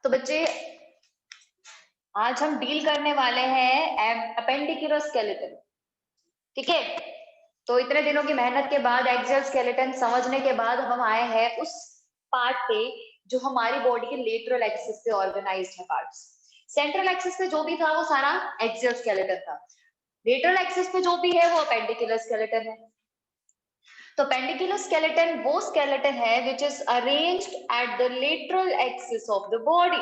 तो बच्चे आज हम डील करने वाले हैं अपेंडिकुलर स्केलेटन। ठीक है, तो इतने दिनों की मेहनत के बाद एक्सियल स्केलेटन समझने के बाद हम आए हैं उस पार्ट पे जो हमारी बॉडी के लेटरल एक्सिस पे ऑर्गेनाइज्ड है। पार्ट्स सेंट्रल एक्सिस पे जो भी था वो सारा एक्सियल स्केलेटन था, लेटरल एक्सिस पे जो भी है वो अपेंडिकुलर स्केलेटन है। तो अपेंडिकुलर स्केलेटन वो स्केलेटन है which is arranged at the lateral axis of the body.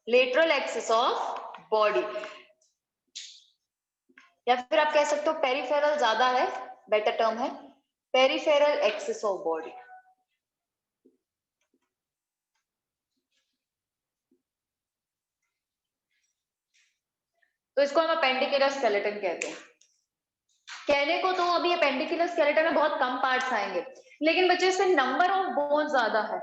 Lateral axis of body, या फिर आप कह सकते हो पेरिफेरल ज्यादा है, बेटर टर्म है, पेरिफेरल एक्सिस ऑफ बॉडी। तो इसको हम अपेंडिकुलर स्केलेटन कहते हैं। कहने को तो अभी अपेंडिकुलर स्केलेटन में बहुत कम पार्ट्स आएंगे, लेकिन बच्चे इसमें नंबर ऑफ बोन्स ज्यादा है।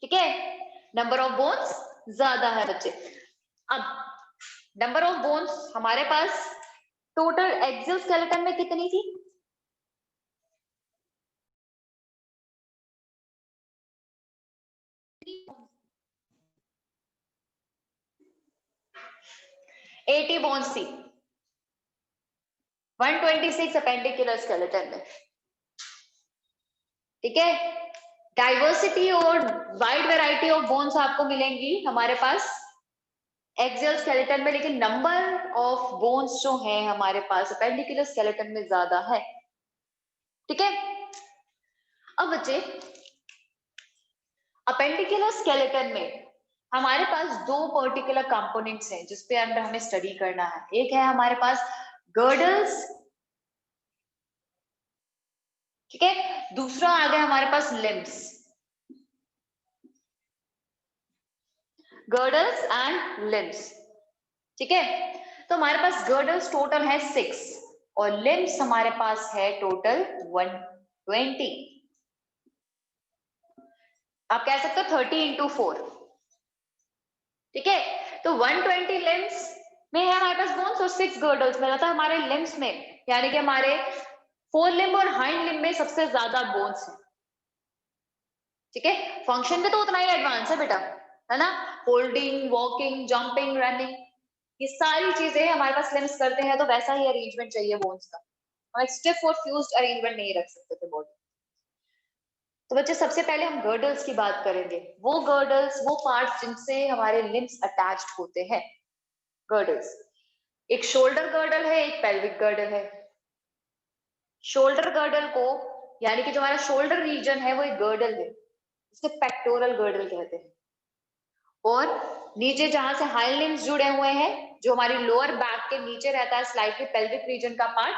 ठीक है, नंबर ऑफ बोन्स ज्यादा है बच्चे। अब नंबर ऑफ बोन्स हमारे पास टोटल एक्सियल स्केलेटन में कितनी थी? 80 बोन्स थी, 126 अपेंडिकुलर स्केलेटन में। ठीक है, डाइवर्सिटी और वाइड वैरायटी ऑफ बोन्स आपको मिलेंगी हमारे पास एक्सियल स्केलेटन में, लेकिन नंबर ऑफ बोन्स जो है हमारे पास अपेंडिकुलर स्केलेटन में ज्यादा है। ठीक है, अब बच्चे अपेंडिकुलर स्केलेटन में हमारे पास दो पर्टिकुलर कंपोनेंट्स हैं जिसपे अंदर हमें स्टडी करना है। एक है हमारे पास गर्डल्स, ठीक है, दूसरा आ गया हमारे पास लिम्स। गर्डल्स एंड लिम्स, ठीक है। तो हमारे पास गर्डल्स टोटल है 6 और लिम्स हमारे पास है टोटल 120। आप कह सकते हो 30 इंटू 4। ठीक है, तो 120 लिम्स में है हमारे पास बोन्स और 6 गर्डल्स में रहता है हमारे लिम्स में, यानी कि हमारे फोर लिम्ब और हाइंड लिम्ब में सबसे ज्यादा बोन्स है। ठीक है, फंक्शन में तो उतना ही एडवांस है बेटा, है ना, होल्डिंग, वॉकिंग, जंपिंग, रनिंग, ये सारी चीजें हमारे पास लिम्स करते हैं, तो वैसा ही अरेंजमेंट चाहिए बोन्स का। हम एक स्टिफ और फ्यूज्ड अरेंजमेंट नहीं रख सकते थे बॉडी। तो बच्चे सबसे पहले हम गर्डल्स की बात करेंगे, वो गर्डल्स, वो पार्ट्स जिनसे हमारे लिम्स अटैच्ड होते हैं। गर्डल्स, एक शोल्डर गर्डल है, एक पेल्विक गर्डल है। शोल्डर गर्डल को, यानी कि जो हमारा शोल्डर रीजन है वो एक गर्डल है, उसको पेक्टोरल गर्डल कहते हैं। और नीचे जहां से हाइंड लिम्स जुड़े हुए हैं, जो हमारी लोअर बैक के नीचे रहता है स्लाइटली पेल्विक रीजन का पार्ट,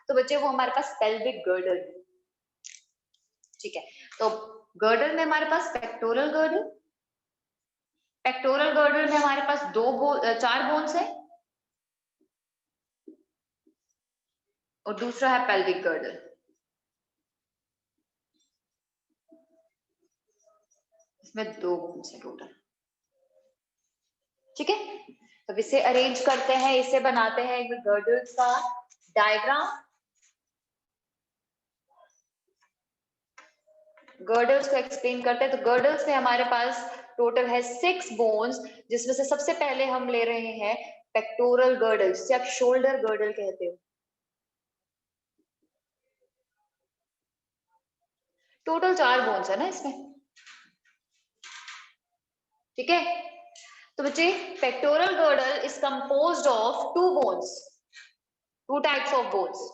तो बच्चे वो हमारे पास पेल्विक गर्डल है। ठीक है, तो गर्डल में हमारे पास पेक्टोरल गर्डल, पेक्टोरल गर्डल में हमारे पास 4 बोन्स है, और दूसरा है पेल्विक गर्डल, इसमें 2 बोन्स है टोटल। ठीक है, तो इसे अरेंज करते हैं, इसे बनाते हैं एक गर्डल्स का डायग्राम। गर्डल्स को एक्सप्लेन करते हैं, तो गर्डल्स में हमारे पास टोटल है 6 बोन्स, जिसमें से सबसे पहले हम ले रहे हैं पेक्टोरल गर्डल, जिसे आप शोल्डर गर्डल कहते हो। टोटल 4 बोन्स है ना इसमें। ठीक है, तो बच्चे pectoral girdle is composed of 2 bones, 2 types of bones.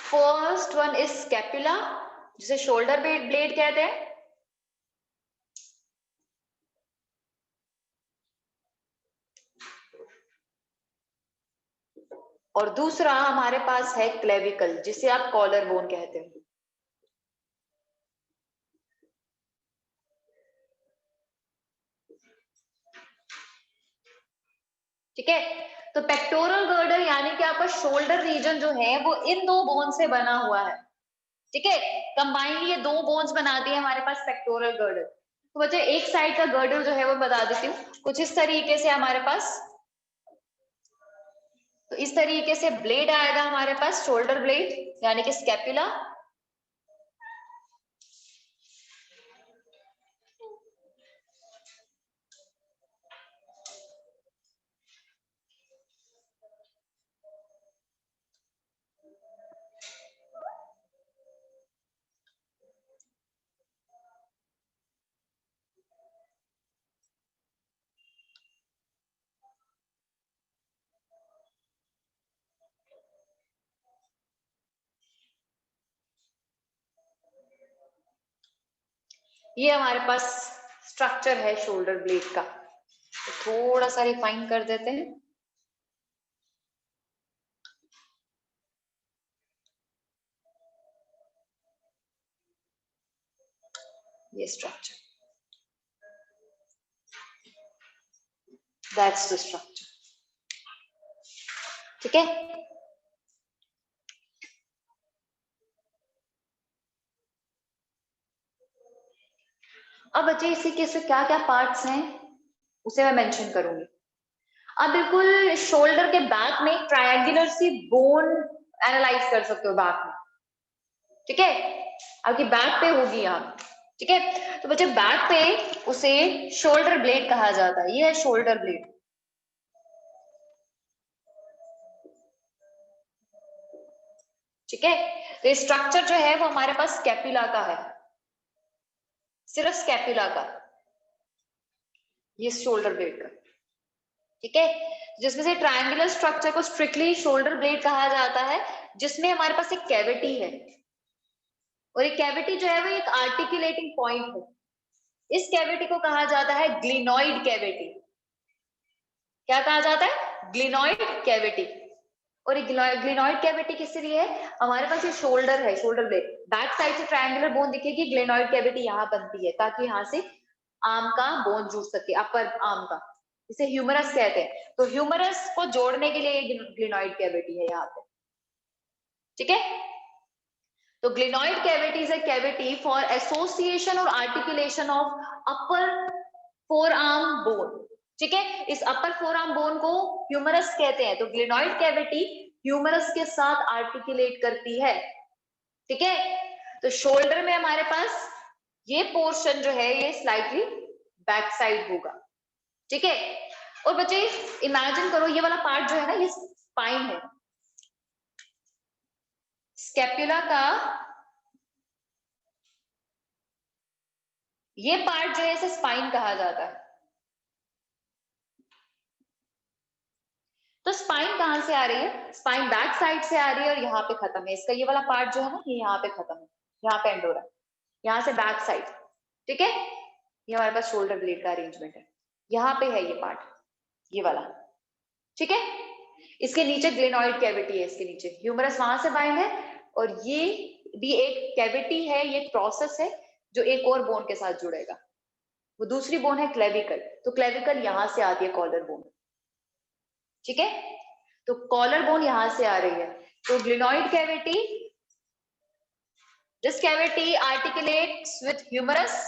First one is scapula, जिसे शोल्डर ब्लेड कहते हैं, और दूसरा हमारे पास है क्लेविकल, जिसे आप कॉलर बोन कहते हो। ठीक है, तो पेक्टोरल गर्डल यानी कि आपका शोल्डर रीजन जो है वो इन 2 बोन से बना हुआ है। ठीक है, कंबाइनली ये 2 बोन्स बनाती है हमारे पास पेक्टोरल गर्डल। तो बच्चे एक साइड का गर्डल जो है वो बता देती हूँ, कुछ इस तरीके से हमारे पास तो इस तरीके से ब्लेड आएगा हमारे पास, शोल्डर ब्लेड यानी कि स्कैपुला। ये हमारे पास स्ट्रक्चर है शोल्डर ब्लेड का। तो थोड़ा सा रिफाइन कर देते हैं। ये स्ट्रक्चर, दैट्स द स्ट्रक्चर। ठीक है, अब बच्चे इसी के क्या क्या पार्ट्स हैं उसे मैं मेंशन करूंगी। अब बिल्कुल शोल्डर के बैक में एक ट्रायंगुलर सी बोन एनालाइज कर सकते हो बैक में। ठीक है, आपकी बैक पे होगी यहाँ। ठीक है, तो बच्चे बैक पे उसे शोल्डर ब्लेड कहा जाता है। ये है शोल्डर ब्लेड। ठीक है, तो ये स्ट्रक्चर जो है वो हमारे पास स्कैपुला का है, सिर्फ स्कैपुला का, ये शोल्डर ब्लेड का। ठीक है, जिसमें से ट्रायंगुलर स्ट्रक्चर को स्ट्रिक्टली शोल्डर ब्लेड कहा जाता है, जिसमें हमारे पास एक कैविटी है, और एक कैविटी जो है वो एक आर्टिकुलेटिंग पॉइंट है। इस कैविटी को कहा जाता है ग्लिनॉइड कैविटी। क्या कहा जाता है? Glenoid cavity. और ग्लिनॉइड कैविटी किस लिए है? हमारे पास ये शोल्डर है, शोल्डर ब्लेड, बैक साइड से ट्रायंगुलर बोन दिखेगी, ग्लिनॉइड कैविटी यहाँ बनती है ताकि यहाँ से आर्म का बोन जुड़ सके, अपर आर्म का, इसे ह्यूमरस कहते हैं। तो ह्यूमरस को जोड़ने के लिए ग्लिनॉइड कैविटी है यहाँ पे। ठीक है, तो glenoid cavity is a cavity for association और articulation of upper forearm bone. ठीक है, इस अपर फोर आर्म बोन को ह्यूमरस कहते हैं। तो ग्लिनॉइड कैविटी ह्यूमरस के साथ आर्टिकुलेट करती है। ठीक है, तो शोल्डर में हमारे पास ये पोर्शन जो है ये स्लाइटली बैक साइड होगा। ठीक है, और बच्चे इमेजिन करो ये वाला पार्ट जो है ना, ये स्पाइन है, स्कैपुला का ये पार्ट जो है इसे स्पाइन कहा जाता है। तो स्पाइन कहां से आ रही है? स्पाइन बैक साइड से आ रही है और यहाँ पे खत्म है। इसका ये वाला पार्ट जो है ना, ये यहाँ पे खत्म है, यहाँ पे एंड हो रहा है, यहाँ से बैक साइड। ठीक है, ये हमारे पास शोल्डर ब्लेड का अरेंजमेंट है, यहाँ पे है ये पार्ट, ये वाला। ठीक है, इसके नीचे ग्लिनॉइड कैविटी है, इसके नीचे ह्यूमरस वहां से बाइंड है, और ये भी एक कैविटी है, ये प्रोसेस है जो एक और बोन के साथ जुड़ेगा। वो दूसरी बोन है क्लेविकल। तो क्लेविकल यहां से आती है कॉलर बोन। ठीक है, तो कॉलर बोन यहां से आ रही है। तो glenoid cavity, this cavity articulates with humerus,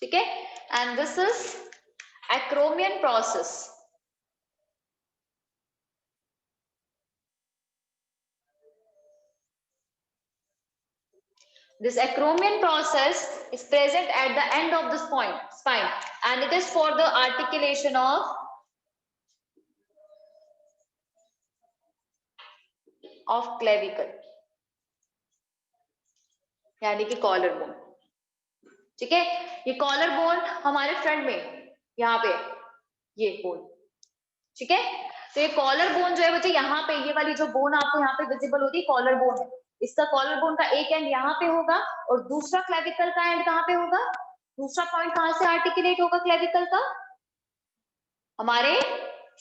ठीक है, and this is acromion process. This acromion process is present at the end of the spine, and it is for the articulation of clavicle, यानी कि collar bone. ठीक है, ये collar bone हमारे front में यहाँ पे ये बोन। ठीक है, तो ये कॉलर बोन जो है बच्चे यहाँ पे, ये वाली जो बोन आपको यहाँ पे विजिबल होती है कॉलर बोन है। इसका कॉलर बोन का एक एंड यहाँ पे होगा और दूसरा क्लेविकल का एंड कहाँ पे होगा? दूसरा पॉइंट कहाँ से आर्टिकुलेट होगा क्लेविकल का? हमारे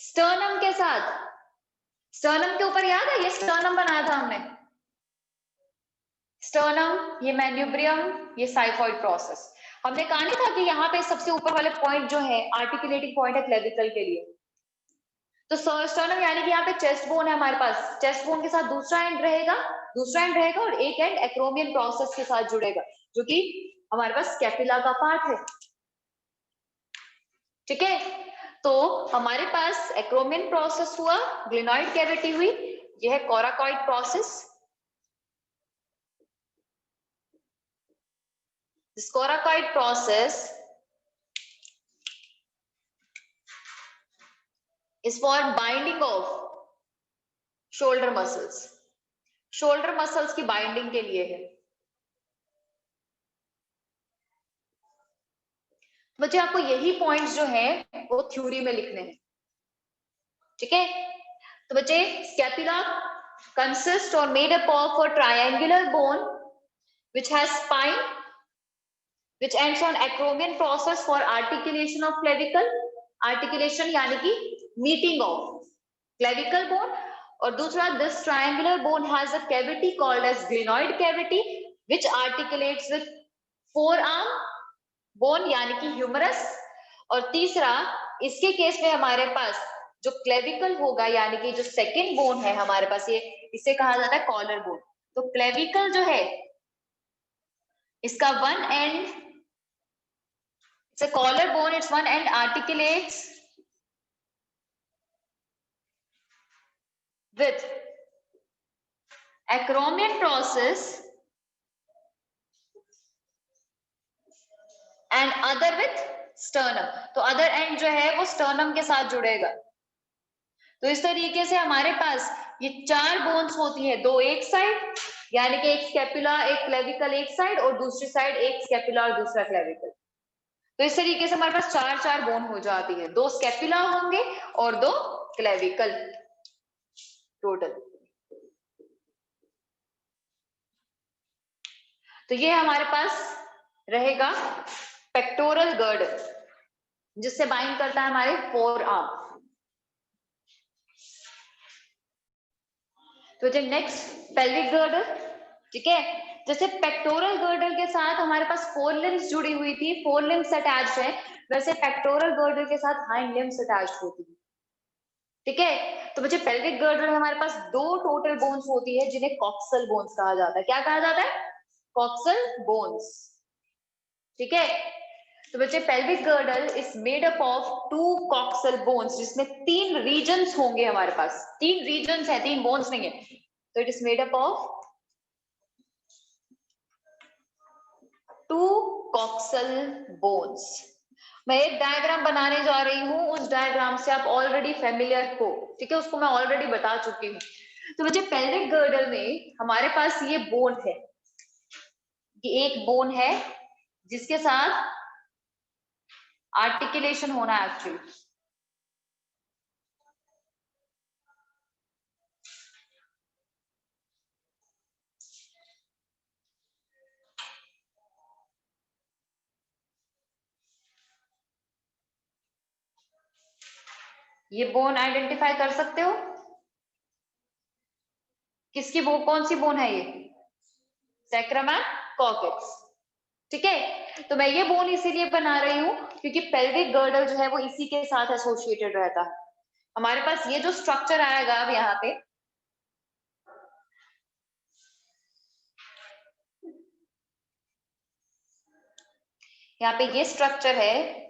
स्टर्नम के साथ। स्टर्नम के ऊपर याद है, ये स्टर्नम बनाया था हमने, स्टर्नम, ये मैन्यूब्रियम, ये साइफॉइड प्रोसेस। हमने कहा नहीं था कि यहाँ पे सबसे ऊपर वाले पॉइंट जो है आर्टिकुलेटिंग पॉइंट है क्लेविकल के लिए। तो स्टर्नम यानी कि यहाँ पे चेस्ट बोन है हमारे पास, चेस्ट बोन के साथ दूसरा एंड रहेगा और एक एंड एक्रोमियन प्रोसेस के साथ जुड़ेगा, जो कि हमारे पास स्कैपुला का पार्ट है। ठीक है, तो हमारे पास एक्रोमियन प्रोसेस हुआ, ग्लिनॉइड कैविटी हुई, यह है coracoid process. This coracoid process is for binding of shoulder muscles. shoulder muscles की बाइंडिंग के लिए है। बच्चे आपको यही पॉइंट्स जो है वो थ्योरी में लिखने हैं। ठीक है, तो बच्चे स्कैपुला कंसिस्ट और made up of a triangular bone which has spine which ends on acromion process for articulation of clavicle, articulation यानी कि meeting of clavicle bone, और दूसरा this triangular bone has a cavity called as glenoid cavity which articulates with forearm bone यानी कि humerus, और तीसरा इसके case में हमारे पास जो क्लेविकल होगा यानी कि जो सेकेंड बोन है हमारे पास, ये इसे कहा जाता है कॉलर बोन। तो क्लेविकल जो है इसका one and, it's a collarbone, its one end articulates with acromion process and other with sternum। तो other end जो है वो sternum के साथ जुड़ेगा। तो इस तरीके से हमारे पास ये चार बोन्स होती है, दो एक साइड यानी कि एक स्कैपुला एक क्लेविकल एक साइड, और दूसरी साइड एक स्कैपुला और दूसरा क्लेविकल। तो इस तरीके से हमारे पास चार चार बोन हो जाती है, दो स्कैपुला होंगे और दो क्लेविकल टोटल। तो ये हमारे पास रहेगा पेक्टोरल गर्डल जिससे बाइंड करता है हमारे फोर आर्म। तो जब नेक्स्ट पेल्विक गर्डल, ठीक है, जैसे पेक्टोरल गर्डल के साथ हमारे पास फोर लिम्स जुड़ी हुई थी, फोर लिम्स अटैच्ड है, वैसे पेक्टोरल गर्डल के साथ हाइंड लिम्स अटैच्ड होती है। ठीक है, तो बच्चे पेल्विक गर्डल में हमारे पास दो टोटल बोन्स होती है जिन्हें कॉक्सल बोन्स कहा जाता है। क्या कहा जाता है? Coxal bones. ठीक है, तो बच्चे pelvic girdle is made up of two coxal bones जिसमें तीन रीजन्स होंगे हमारे पास, तीन रीजन्स है, तीन बोन्स नहीं है। तो it is made up of two coxal bones. मैं एक डायग्राम बनाने जा रही हूं, उस डायग्राम से आप ऑलरेडी फेमिलियर हो, ठीक है, उसको मैं ऑलरेडी बता चुकी हूँ। तो बच्चे पेल्विक गर्डल में हमारे पास ये बोन है, ये एक बोन है जिसके साथ आर्टिकुलेशन होना है एक्चुअली। ये बोन आइडेंटिफाई कर सकते हो? किसकी बोन, कौन सी बोन है ये? Sacrum and cortex. ठीक है, तो मैं ये बोन इसीलिए बना रही हूँ क्योंकि पेल्विक गर्डल जो है वो इसी के साथ एसोसिएटेड रहता है। हमारे पास ये जो स्ट्रक्चर आएगा अब यहाँ पे, यहाँ पे ये स्ट्रक्चर है,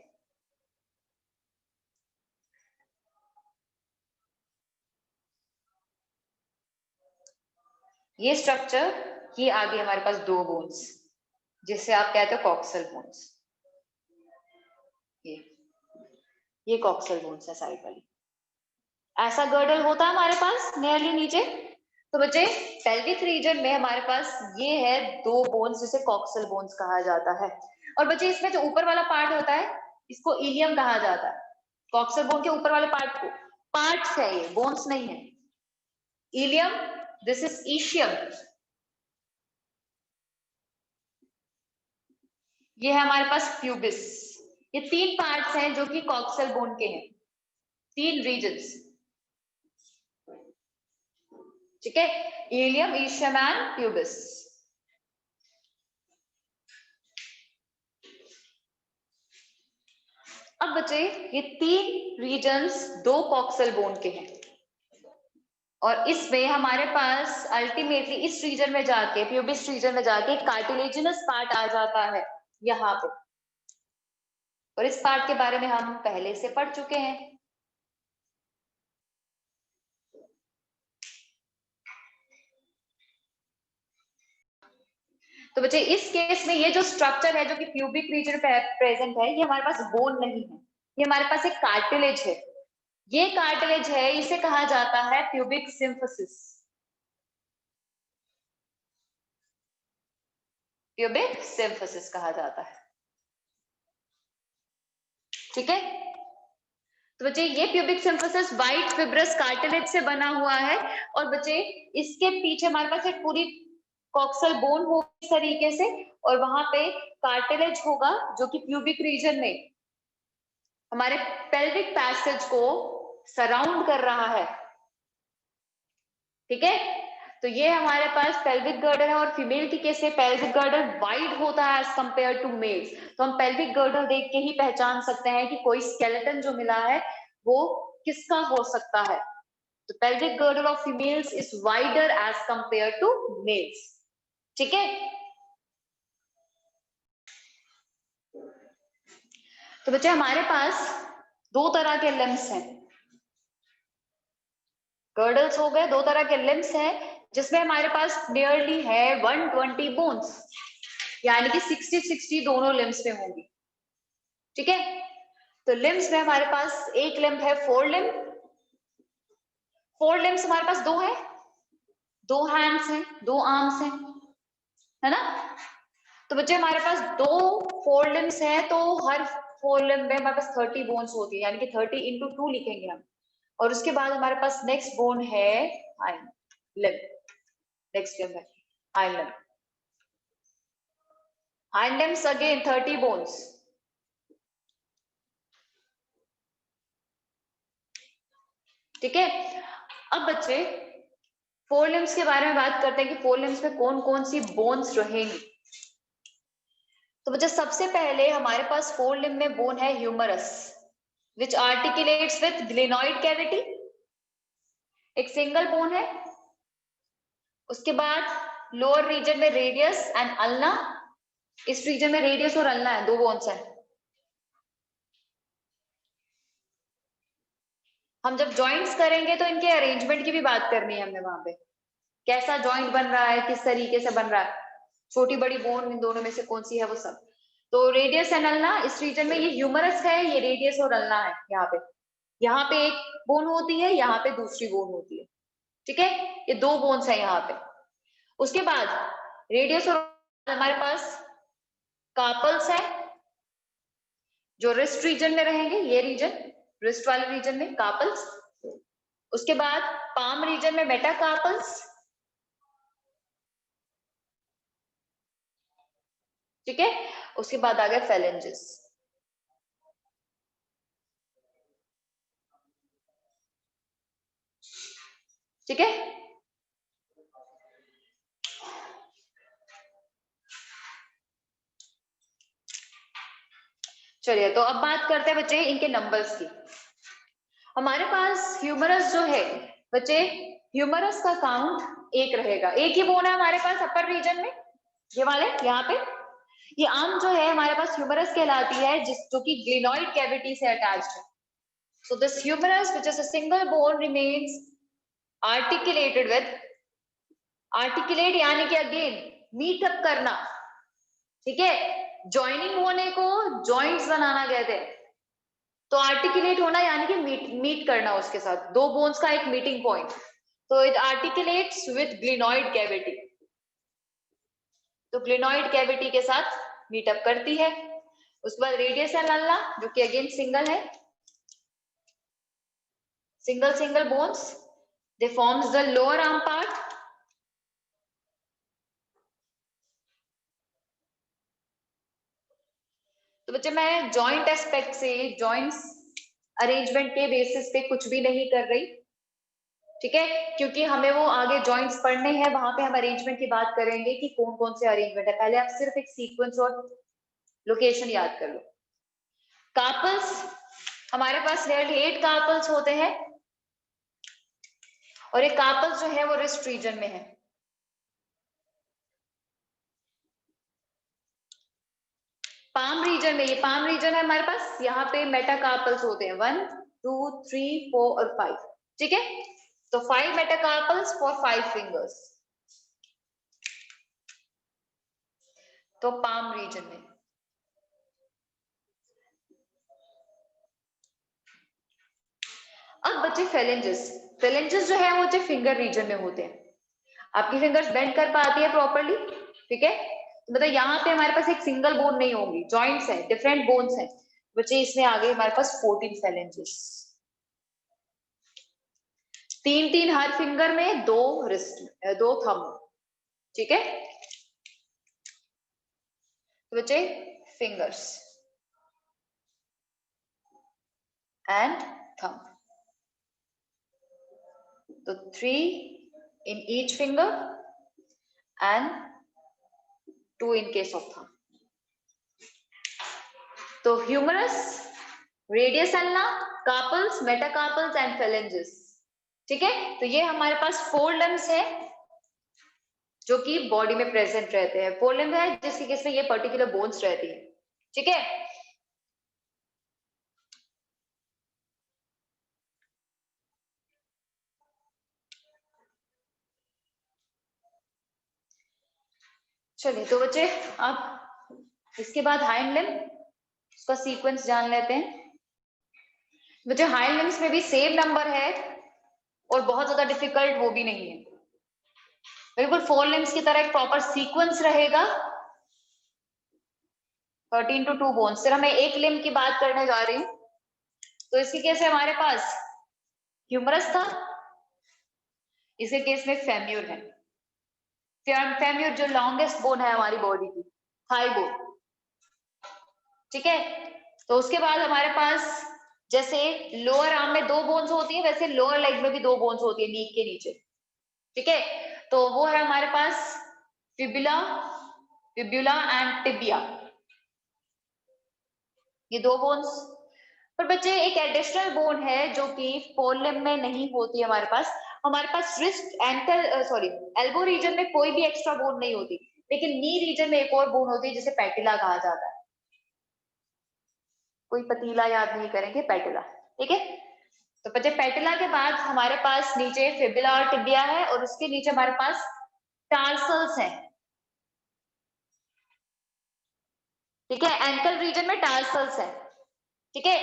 ये स्ट्रक्चर, ये आगे हमारे पास दो बोन्स जिससे आप कहते हो कॉक्सल बोन्स। ये कॉक्सल बोन्स है साइड वाली। ऐसा गर्डल होता है हमारे पास नियरली नीचे। तो बच्चे पेल्विक रीजन में हमारे पास ये है दो बोन्स जिसे कॉक्सल बोन्स कहा जाता है। और बच्चे इसमें जो ऊपर वाला पार्ट होता है इसको इलियम कहा जाता है। कॉक्सल बोन के ऊपर वाले पार्ट को, पार्ट्स है ये, बोन्स नहीं है। इलियम, दिस इज ईशियम, ये है हमारे पास प्यूबिस। ये तीन पार्ट्स हैं जो कि कॉक्सल बोन के हैं, तीन रीजन्स। ठीक है, इलियम, ईशियम एंड प्यूबिस। अब बचे ये 3 रीजन्स 2 कॉक्सल बोन के हैं, और इसमें हमारे पास अल्टीमेटली इस रीजन में जाके, प्यूबिस रीजन में जाके कार्टिलेजिनस पार्ट आ जाता है यहाँ पे, और इस पार्ट के बारे में हम पहले से पढ़ चुके हैं। तो बच्चे इस केस में ये जो स्ट्रक्चर है जो कि प्यूबिक रीजन पे प्रेजेंट है, ये हमारे पास बोन नहीं है, ये हमारे पास एक कार्टिलेज है। ये कार्टिलेज है, इसे कहा जाता है प्यूबिक सिम्फिसिस। प्यूबिक सिम्फिसिस कहा जाता है, ठीक है। तो बच्चे ये pubic symphysis white fibrous cartilage से बना हुआ है, और बच्चे इसके पीछे हमारे पास एक पूरी कॉक्सल बोन होगी इस तरीके से, और वहां पे कार्टिलेज होगा जो कि प्यूबिक रीजन में हमारे पेल्विक पैसेज को सराउंड कर रहा है, ठीक है। तो ये हमारे पास पेल्विक गर्डर है, और फीमेल की केस में पेल्विक गर्डर वाइड होता है एज कंपेयर टू मेल्स। तो हम पेल्विक गर्डर देख के ही पहचान सकते हैं कि कोई स्केलेटन जो मिला है वो किसका हो सकता है। तो pelvic girder of females is wider as compared to males, ठीक है। तो बच्चे हमारे पास 2 तरह के लिम्स हैं, गर्डल्स हो गए, 2 तरह के लिम्स हैं, जिसमें हमारे पास नियरली है 120 बोन्स, यानी कि 60-60 दोनों लिम्स में होंगी, ठीक है। तो लिम्स में हमारे पास एक लिम्ब है 4 लिम्ब, 4 लिम्स हमारे पास 2 है, 2 हैंड्स हैं, 2 आर्म्स हैं, है ना। तो बच्चे हमारे पास 2 4 लिम्स हैं, तो हर 4 लिम्ब में हमारे पास 30 बोन्स होती है, यानी कि 30 इंटू 2 लिखेंगे हम। और उसके बाद हमारे पास नेक्स्ट बोन है हाइंड लिम्ब, नेक्स्ट लिम्ब है hind limb, hind limbs again 30 bones, ठीक है। अब बच्चे 4 लिम्स के बारे में बात करते हैं कि 4 लिम्स में कौन कौन सी बोन्स रहेंगी। तो बच्चे सबसे पहले हमारे पास 4 लिम्ब में बोन है humerus, which articulates with glenoid cavity, एक सिंगल बोन है। उसके बाद लोअर रीजन में रेडियस एंड अल्ना, इस रीजन में रेडियस और अल्ना है, 2 बोन्स है। हम जब जॉइंट्स करेंगे तो इनके अरेंजमेंट की भी बात करनी है हमने, वहां पे कैसा जॉइंट बन रहा है, किस तरीके से बन रहा है, छोटी बड़ी बोन इन दोनों में से कौन सी है वो सब। तो रेडियस एंड अल्ना इस रीजन में, ये ह्यूमरस है, ये रेडियस और अल्ना है। यहाँ पे एक बोन होती है, यहाँ पे दूसरी बोन होती है, ठीक है। ये 2 बोन्स है यहाँ पे। उसके बाद रेडियस और हमारे पास कार्पल्स है, जो रिस्ट रीजन में रहेंगे, ये रीजन रिस्ट वाले रीजन में कार्पल्स। उसके बाद पाम रीजन में मेटाकार्पल्स, ठीक है। उसके बाद आ गया फेलेंजेस, ठीक है। चलिए तो अब बात करते हैं बच्चे इनके नंबर्स की। हमारे पास ह्यूमरस जो है बच्चे, ह्यूमरस का काउंट 1 रहेगा, एक ही बोन है हमारे पास अपर रीजन में, ये वाले यहाँ पे। ये आर्म जो है हमारे पास ह्यूमरस कहलाती है, जो कि ग्लेनोइड कैविटी से अटैच्ड है। So this humerus which is a single bone remains articulated with, articulate यानी कि अगेन मीट अप करना, ठीक है। ज्वाइनिंग होने को जॉइंट्स बनाना कहते हैं, तो आर्टिकुलेट होना यानी कि मीट करना उसके साथ, 2 बोन्स का एक मीटिंग पॉइंट। तो it articulates with glenoid cavity, तो ग्लेनोइड कैविटी के साथ मीटअप करती है। उसके बाद रेडियस एंड अल्ना, जो कि अगेन सिंगल है, single bones, they forms the lower arm part. तो बच्चे मैं जॉइंट एस्पेक्ट से, जॉइंट्स अरेंजमेंट के बेसिस पे कुछ भी नहीं कर रही, ठीक है, क्योंकि हमें वो आगे जॉइंट्स पढ़ने हैं, वहां पे हम अरेंजमेंट की बात करेंगे कि कौन कौन से अरेंजमेंट है। पहले आप सिर्फ एक सीक्वेंस और लोकेशन याद कर लो। कार्पल्स हमारे पास नियरली 8 कार्पल्स होते हैं और ये कार्पल्स जो है वो रिस्ट रीजन में है। पाम रीजन में, ये पाम रीजन है हमारे पास, यहाँ पे मेटाकार्पल्स होते हैं 1 2 3 4 और 5, ठीक है। तो 5 मेटाकार्पल्स फॉर 5 फिंगर्स, तो पाम रीजन में। अब बचे फेलेंजेस। फेलेंजेस जो है वो जो फिंगर रीजन में होते हैं। आपकी फिंगर्स बेंड कर पाती है प्रॉपर्ली, ठीक है। तो मतलब यहाँ पे हमारे पास एक सिंगल बोन नहीं होगी, जॉइंट्स है, डिफरेंट बोन्स है बच्चे। इसमें आगे हमारे पास 14 फेलेंजेस, 3 हर फिंगर में, 2 रिस्ट, 2 थंब, ठीक है। तो बच्चे फिंगर्स एंड थंब, तो 3 in each finger and 2 in case of thumb. तो humerus, radius ulna, carpals, metacarpals and phalanges, ठीक है। तो ये हमारे पास 4 लिम्स है जो कि बॉडी में प्रेजेंट रहते हैं। 4 लिम्ब है जिसके केस में ये पर्टिकुलर बोन्स रहती है, ठीक है। चलिए तो बच्चे अब इसके बाद हाइंड लिम्ब, उसका सीक्वेंस जान लेते हैं। बच्चे हाइंड लिम्स में भी सेम नंबर है और बहुत ज्यादा डिफिकल्ट वो भी नहीं है, बिल्कुल 4 लिम्स की तरह एक प्रॉपर सीक्वेंस रहेगा। 13 to 2 बोन्स। फिर मैं एक लिम्ब की बात करने जा रही हूँ। तो इसके केस में हमारे पास ह्यूमरस था, इसके केस में फेम्यूर है। फेम्यूर जो लॉन्गेस्ट बोन है हमारी बॉडी की, थाई बोन, ठीक है। तो उसके बाद हमारे पास जैसे लोअर आर्म में 2 बोन्स होती है, वैसे लोअर लेग में भी 2 बोन्स होती है नी के नीचे, ठीक है। तो वो है हमारे पास फिबुला, फिबुला एंड टिबिया, ये 2 बोन्स। पर बच्चे एक एडिशनल बोन है जो कि फोरलिम्ब में नहीं होती है हमारे पास। हमारे पास wrist, ankle, sorry elbow region में कोई भी एक्स्ट्रा बोन नहीं होती, लेकिन नी रीजन में एक और बोन होती है जिसे पैटिला कहा जाता है। कोई पतीला याद नहीं करेंगे, पैटिला, ठीक है। तो बच्चे पैटिला के बाद हमारे पास नीचे फिबुला और टिबिया है और उसके नीचे हमारे पास टार्सल्स हैं, ठीक है। एंकल रीजन में टार्सल्स है, ठीक है।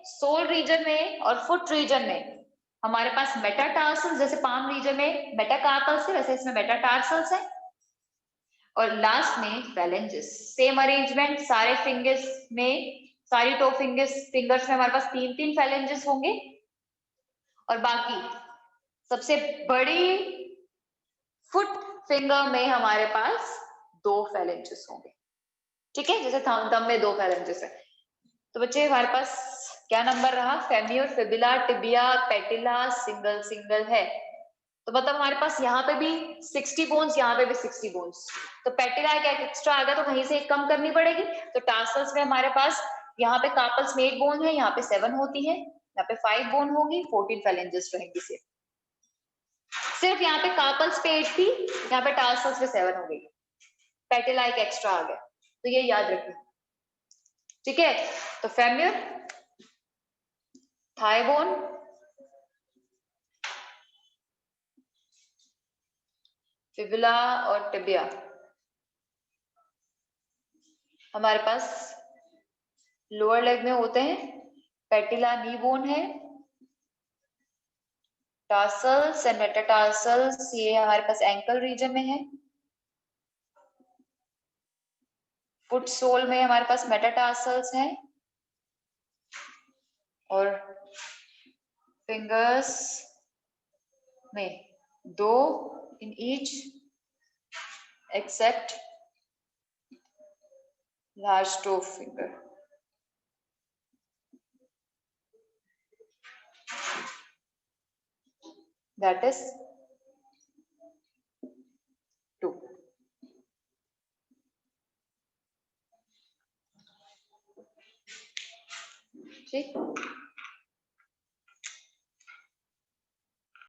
सोल रीजन में और फुट रीजन में हमारे पास मेटाटार्सल्स, जैसे पाम रीजन में मेटाकार्पल्स है वैसे इसमें मेटाटार्सल्स है। और लास्ट में फेलेंजेस, सेम अरेंजमेंट सारे फिंगर्स में, सारी टो फिंगर्स में हमारे पास 3 फेलेंजेस होंगे और बाकी सबसे बड़ी फुट फिंगर में हमारे पास 2 फेलेंजेस होंगे, ठीक है। जैसे थंब में 2 फेलेंजेस है। तो बच्चे हमारे पास क्या नंबर रहा? फेम्यूर, फिबुला, टिबिया, पैटिला, सिंगल सिंगल है। तो मतलब हमारे पास यहाँ पे भी 60 बोन्स, यहाँ पे भी 60 बोन्स। तो पैटिला क्या एक्स्ट्रा आ गया तो कहीं से एक कम करनी पड़ेगी। तो टार्सल्स में हमारे पास यहाँ पे कार्पल्स में 8 बोन है, यहाँ पे 7 होती है, यहाँ पे 5 बोन होगी, 14 फेलेंजेस रहेंगी। सिर्फ यहाँ पे कार्पल्स पे 8 थी, यहाँ पे टार्सल्स पे 7 हो गई, पैटिला एक एक्स्ट्रा आ गया। तो ये याद रखिए, ठीक है। तो फेम्यूर, थाई बोन, फिबुला और टिबिया हमारे पास लोअर लेग में होते हैं। पैटिला नी बोन है, टार्सल्स एंड मेटाटार्सल्स ये हमारे पास एंकल रीजन में है। फुट सोल में हमारे पास मेटाटार्सल्स हैं और फिंगर्स में 2 in each except large toe finger. That is 2. ठीक।